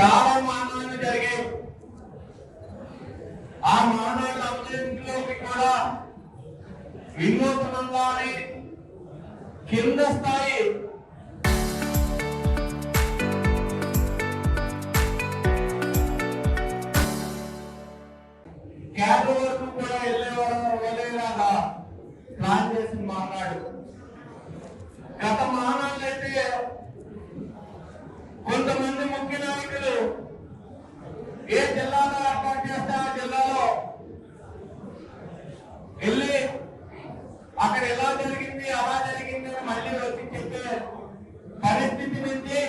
చాలా మానవాళ్ళు జరిగాయి. ఆ మానవాళ్ళ అభివృద్ధిలోకి కూడా వినూత్నంగానే కింద స్థాయి క్యాడర్ వరకు కూడా వెళ్ళేలాగా ప్లాన్ చేసి మాట్లాడు. గత మానాలు అయితే కొంతమంది ముఖ్య నాయకులు ఏ జిల్లాలో ఏర్పాటు చేస్తే ఆ జిల్లాలో వెళ్ళి అక్కడ ఎలా జరిగింది అలా జరిగింది అని మళ్ళీ వచ్చి చెప్పే పరిస్థితి నుంచి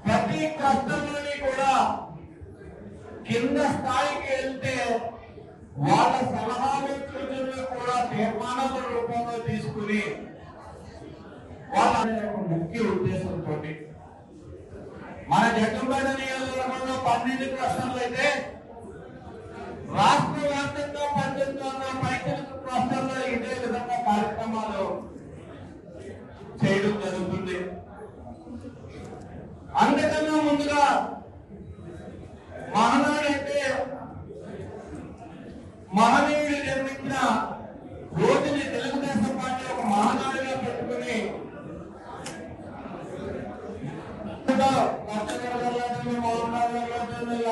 ప్రతి కష్టంలోని కూడా కింద స్థాయికి వెళ్తే వాళ్ళ సలహాలు సూచనలు కూడా తీర్మానాల రూపంలో తీసుకుని వాళ్ళ ముఖ్య ఉద్దేశంతో మన జగ్గంపేట నియోజకవర్గంలో 12 క్లస్టర్లు అయితే రాష్ట్ర వ్యాప్తంగా 18 పైసలు క్లస్టర్లో ఇదే విధంగా కార్యక్రమాలు చేయడం జరుగుతుంది. అందుకన్నా ముందుగా మహానాడు అంటే మహనీయుడు నిర్మించిన రోజుని తెలుగుదేశం పార్టీ ఒక మహానాడుగా పెట్టుకుని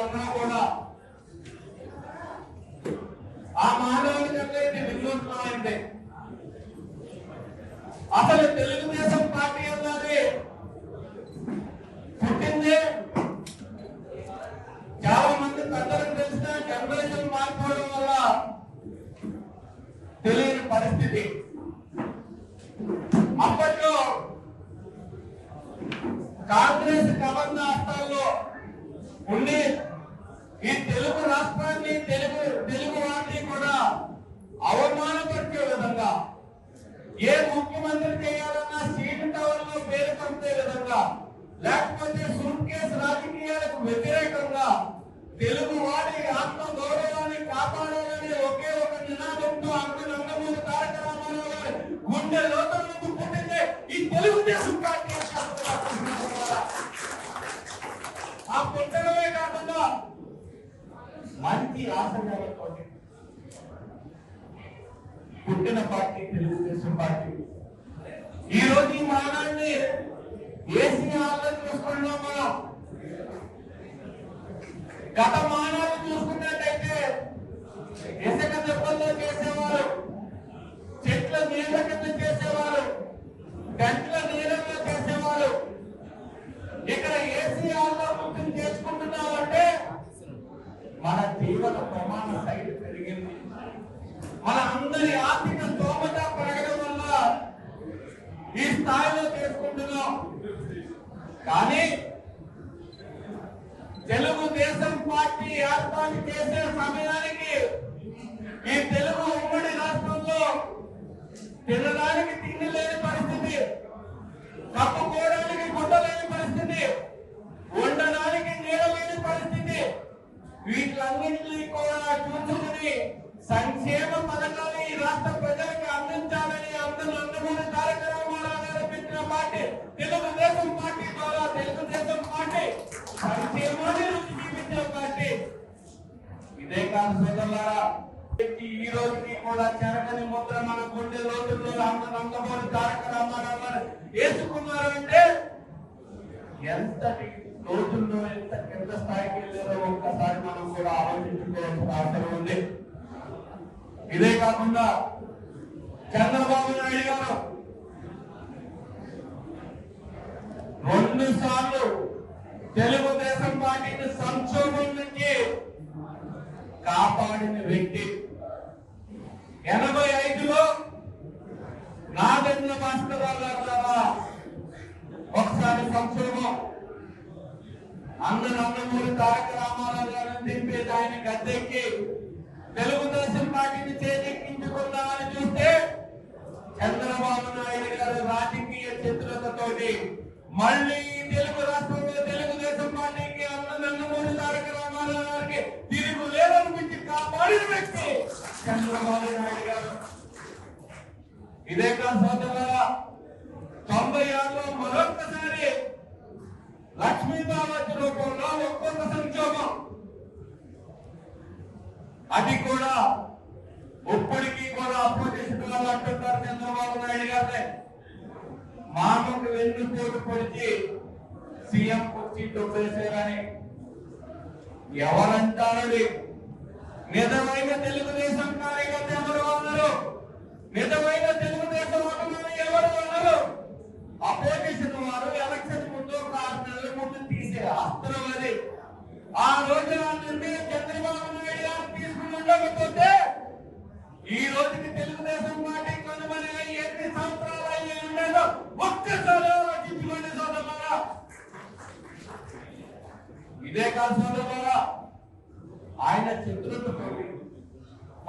అన్నా కూడా ఆ మహానాడు కంటే వినూత్నమైంది. అసలు తెలుగుదేశం పార్టీ అన్నది పుట్టింది చాలా మంది పెద్దలకు తెలిసిన జనరేషన్ మారిపోవడం వల్ల తెలియని పరిస్థితి. అప్పట్లో కాంగ్రెస్ గవర్న హస్తాల్లో ఉండి ఈ తెలుగు రాష్ట్రాన్ని తెలుగు వారిని కూడా అవమానపరిచే విధంగా ఏ ముఖ్యమంత్రి చేయాలన్నా సీటు టవర్లో పేరు పంపే విధంగా లేకపోతే సూట్ కేసు రాజకీయాలకు వ్యతిరేకంగా తెలుగు వారి ఆత్మ గౌరవాన్ని కాపాడాలని ఒకే ఒక నినాదంతో నందమూరి తారక రామారావు గారి గుండె లోతుల నుంచి పుట్టిందే ఈ తెలుగుదేశం పార్టీ. ఆ పుట్టడమే కాకుండా మంచి ఆశయాలతో పుట్టిన పార్టీ తెలుగుదేశం పార్టీ. ఈ రోజు ఈ మానాన్ని ఏసీ హాల్లో చూసుకున్నాం మనం. గత మానాలు చూసుకున్నట్టయితే ఇసుక దెబ్బల్లో చేసేవారు, చెట్ల నీళ్ళ కింద చేసేవారు, గంటల నీళ్ళలో చేసేవారు. ఇక్కడ ఏసీ హాల్లో కూర్చొని చేసుకుంటున్నామంటే మన జీవన ప్రమాణ స్థాయి పెరిగింది. మన అందరి ఆర్థిక స్తోమత పెరగడం వల్ల ఈ స్థాయిలో చేసుకుంటున్నాం. కానీ తెలుగుదేశం పార్టీ ఏర్పాటు చేసే సమయానికి ఈ తెలుగు ఉమ్మడి రాష్ట్రంలో తినడానికి తిండి లేని పరిస్థితి, కప్పుకోవడానికి గుడ్డ లేని పరిస్థితి, ఉండడానికి నీడ లేని పరిస్థితి. వీటిలన్నింటినీ కూడా చూసుకుని సంక్షేమ పథకాలు ఈ రాష్ట్ర ప్రజలకు అందించాలని అందరూ నందమూరి తారక రామారావు గారు పెట్టిన పార్టీ తెలుగుదేశం పార్టీ ద్వారా తెలుగుదేశం పార్టీ సంక్షేమాన్ని రుచి చూపించే పార్టీ. ఇదే కాదు సోదరులారా, ఈ రోజుకి కూడా చెరకని ముద్ర మన గుండె లోతుల్లో నందమూరి తారక రామారావు గారు వేసుకున్నారు అంటే ఎంతటి రోజుల్లో ఎంత కింద స్థాయికి వెళ్ళారో ఒక్కసారి మనం కూడా ఆలోచించుకోవాల్సిన అవసరం ఉంది. ఇదే కాకుండా చంద్రబాబు నాయుడు గారు 2 సార్లు తెలుగుదేశం పార్టీని సంక్షోభం నుంచి కాపాడిన వ్యక్తి. 85లో నాదెండ్ల భాస్కరరావు గారి ద్వారా ఒకసారి సంక్షోభం, అందరూ నందమూరి తారక రామారావు గారిని దింపేది ఆయన గద్దెక్కి తెలుగుదేశం పార్టీని చేజెక్కించుకుందామని చూస్తే చంద్రబాబు నాయుడు గారు రాజకీయ చతురతతోటి మళ్ళీ తెలుగు రాష్ట్రంలో తెలుగుదేశం పార్టీకి నందమూరి తారక రామారావు గారికి తిరుగు లేదనిపించి కాపాడిన వ్యక్తి చంద్రబాబు నాయుడు గారు. ఇదే కాదు సోదరులారా, 96లో మరొక్కసారి లక్ష్మీబాబు రూపంలో ఒక్కొక్క సంక్షోభం, అది కూడా ఇప్పటికీ కూడా అపోజిషన్ వాళ్ళు అంటున్నారు చంద్రబాబు నాయుడు గారిని మామకు వెన్నుపోటు పొడిచి సీఎం కుర్చీ తొప్పేశారని. ఎవరంటారు? నిజమైన తెలుగుదేశం కార్యకర్త ఎవరు అన్నారు? నిజమైన తెలుగుదేశం అభిమాని ఎవరు అన్నారు? అపోజిషన్ వారు ఎలక్షన్ ముందు ఒక 6 నెలల ముందు తీసే అస్త్రం అది. ఆ రోజు నిర్ణయం చంద్రబాబు నాయుడు గారు తీసుకుని ఉండకపోతే ఈ రోజుకి తెలుగుదేశం పార్టీ కొనుమని 8 సంవత్సరాలు అయ్యి ఉండేదో ఒక్కసారి ఆలోచించుకోండి సోదరులారా. ఇదే కాదు సోదరులారా, ఆయన చతురతతో,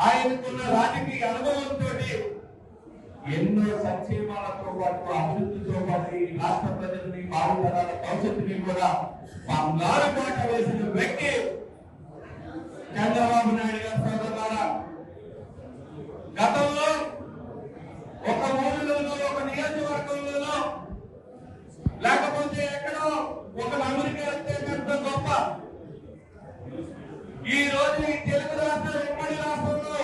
ఆయనకున్న రాజకీయ అనుభవంతో ఎన్నో సంక్షేమాలతో పాటు అభివృద్ధితో పాటు ఈ రాష్ట్ర ప్రజల్ని భావితరాల భవిష్యత్తుని కూడా బంగారు పాట వేసిన వ్యక్తి చంద్రబాబు నాయుడు గారు సోదరులారా. గతంలో ఒక ఊరిలోనో ఒక నియోజకవర్గంలోనో లేకపోతే ఎక్కడో ఒక అమెరికా వెళ్తే పెద్ద గొప్ప. ఈ రోజు ఈ తెలుగు రాష్ట్రం ఉమ్మడి రాష్ట్రంలో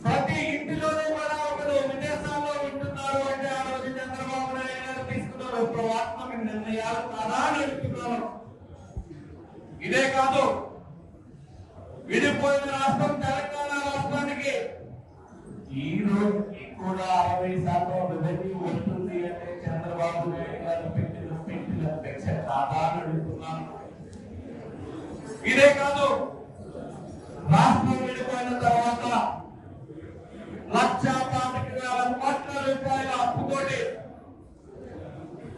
ప్రతి ఇంటిలోనూ కూడా ఒకరు విదేశాల్లో ఉంటున్నారు అంటే ఆ రోజు చంద్రబాబు నాయుడు గారు తీసుకున్నారు వ్యూహాత్మక నిర్ణయాలు కాదా అని అడుగుతున్నాను. ఇదే కాదు, విడిపోయిన రాష్ట్రం తెలంగాణ రాష్ట్రానికి ఈ రోజుకి కూడా 60% రెవెన్యూ వస్తుంది అంటే చంద్రబాబు నాయుడు గారు పెట్టిన భిక్ష కాదా అని అడుగుతున్నాను. ఇదే కాదు, రాష్ట్రం విడిపోయిన తర్వాత 1,25,000 కోట్ల రూపాయల అప్పుతోటి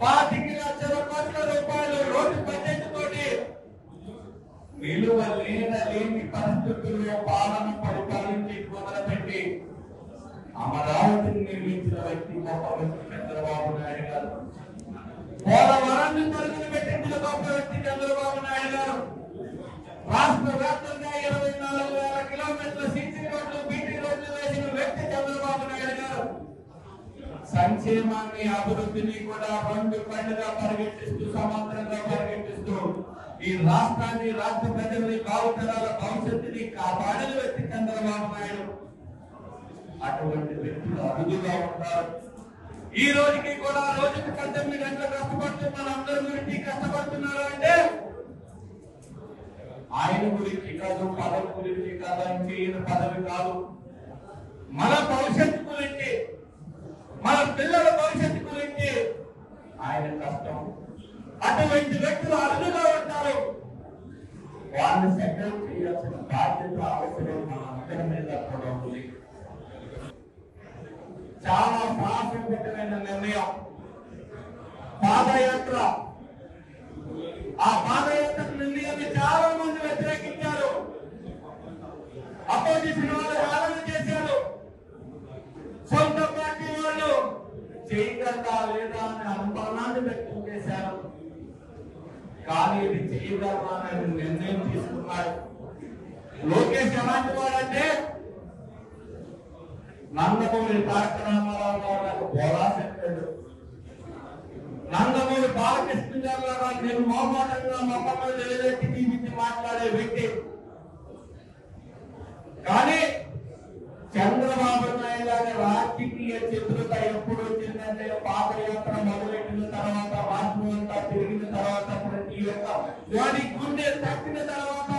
25 లక్షల కోట్ల రూపాయలు రోడ్డు బడ్జెట్ తోటి విలువ లేని పరిస్థితుల్లో పాలన పరిపాలించి మొదలుపెట్టి అమరావతిని నిర్మించిన వ్యక్తి గొప్ప వ్యక్తి చంద్రబాబు నాయుడు గారు. పోలవరాన్ని తరలిని పెట్టించిన గొప్ప వ్యక్తి చంద్రబాబు నాయుడు గారు. రాష్ట్ర వ్యాప్తంగా 24,000 కిలోమీటర్ల సీసీ రోడ్లు, బీటీ రోడ్లు వేసిన వ్యక్తి చంద్రబాబు నాయుడు గారు. సంక్షేమాన్ని, అభివృద్ధిని కూడా 2 కళ్ళుగా పరిగెట్టిస్తూ, సమాంతరంగా పరిగెట్టిస్తూ ఈ రాష్ట్రాన్ని, రాష్ట్ర ప్రజల్ని, భావితరాల భవిష్యత్తుని కాపాడిన వ్యక్తి చంద్రబాబు నాయుడు. అటువంటి వ్యక్తులు అరుదుగా ఉంటారు. ఈ రోజుకి కూడా రోజుకి 18 గంటలు కష్టపడుతూ మనందరి గురించి కష్టపడుతున్నారు అంటే ఆయన గురించి కాదు, పదవి గురించి కాదు, ఈయన పదవి కాదు, మన భవిష్యత్తు గురించి, మన పిల్లల భవిష్యత్తు గురించి ఆయన కష్టం. అటువంటి వ్యక్తులు అరుదుగా ఉంటారు. వాళ్ళని సెటిల్ చేయాల్సిన బాధ్యత, అవసరం మన అందరి మీద కూడా ఉంది. చాలా సాహసోపేతమైన నిర్ణయం పాదయాత్ర. ఆ పాదయాత్ర నిర్ణయాన్ని చాలా మంది వ్యతిరేకించారు. అపోజిషన్ వాళ్ళు హేళన చేశారు. సొంత పార్టీ వాళ్ళు చేయగలదా లేదా అనే అనుమానాన్ని వ్యక్తం చేశారు. కానీ ఇది చేయగలదా అనే నిర్ణయం తీసుకున్నారు. లోకేష్ ఎలాంటి వాడంటే నందమూరి తారక రామారావు గారు బోలా చెప్పాడు. నందమూరి బాలకృష్ణ గారు నేను మోమాటంగా మొక్కలు నిలబెట్టి తీపించి మాట్లాడే వ్యక్తి. కానీ చంద్రబాబు నాయుడు గారి రాజకీయ చతురత ఎప్పుడు వచ్చిందంటే పాదయాత్ర మొదలెట్టిన తర్వాత, రాష్ట్రం అంతా తిరిగిన తర్వాత, ప్రతి ఒక్క వాడి గుండె తక్కిన తర్వాత